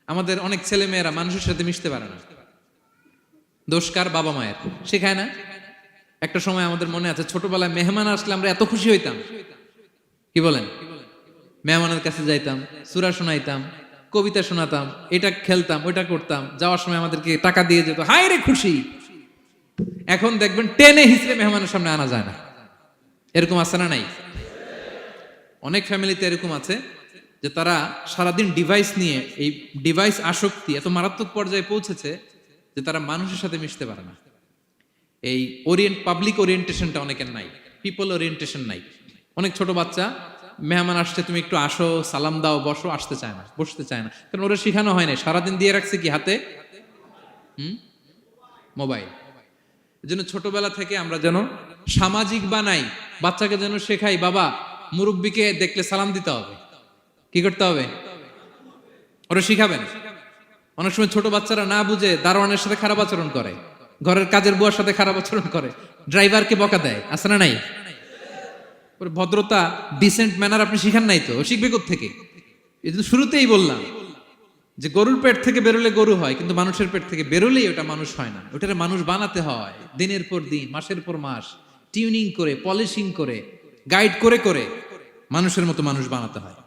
আমাদের অনেক ছেলে মেয়েরা মানুষের সাথে মিশতে পারে না। দোষ কার? বাবা মায়ের। শেখায় না। একটা সময় আমাদের মনে আছে, ছোটবেলায় মেহমান আসলে আমরা এত খুশি হইতাম, কি বলেন? মেহমানের কাছে যাইতাম, সূরা শোনাইতাম, কবিতা শোনাতাম, এটা খেলতাম, ওইটা করতাম, যাওয়ার সময় আমাদেরকে টাকা দিয়ে যেত, হায় রে খুশি। এখন দেখবেন টেনে হিসেবে মেহমানের সামনে আনা যায় না। এরকম আছে না নাই? অনেক ফ্যামিলিতে এরকম আছে যে তারা সারাদিন ডিভাইস নিয়ে, এই ডিভাইস আসক্তি এত মারাত্মক পর্যায়ে পৌঁছেছে যে তারা মানুষের সাথে মিশতে পারে না। এই পাবলিক ওরিয়েন্টেশনটা অনেকের নাই, পিপল ওরিয়েন্টেশন নাই। অনেক ছোট বাচ্চা, মেহমান আসছে, তুমি একটু আসো, সালাম দাও, বসো, আসতে চায় না, বসতে চায় না, কারণ ওরা শিখানো হয় না। সারাদিন দিয়ে রাখছে কি হাতে? মোবাইল। এই জন্য ছোটবেলা থেকে আমরা যেন সামাজিক বানাই, বাচ্চাকে যেন শেখাই, বাবা মুরব্বীকে দেখলে সালাম দিতে হবে। কি করতে হবে? ওরা শিখাবেন। অনেক সময় ছোট বাচ্চারা না বুঝে দারোয়ানের সাথে খারাপ আচরণ করে, ঘরের কাজের বুয়ার সাথে খারাপ আচরণ করে, ড্রাইভারকে বকা দেয়, আছে না নাই? ভদ্রতা, ডিসেন্ট ম্যানার আপনি শিখান নাই, তো শিখবে কোত্থেকে? এই জন্য শুরুতেই বললাম যে গরুর পেট থেকে বেরোলে গরু হয়, কিন্তু মানুষের পেট থেকে বেরোলেই ওটা মানুষ হয় না। ওটারে মানুষ বানাতে হয় দিনের পর দিন, মাসের পর মাস, টিউনিং করে, পলিশিং করে, গাইড করে করে মানুষের মতো মানুষ বানাতে হয়।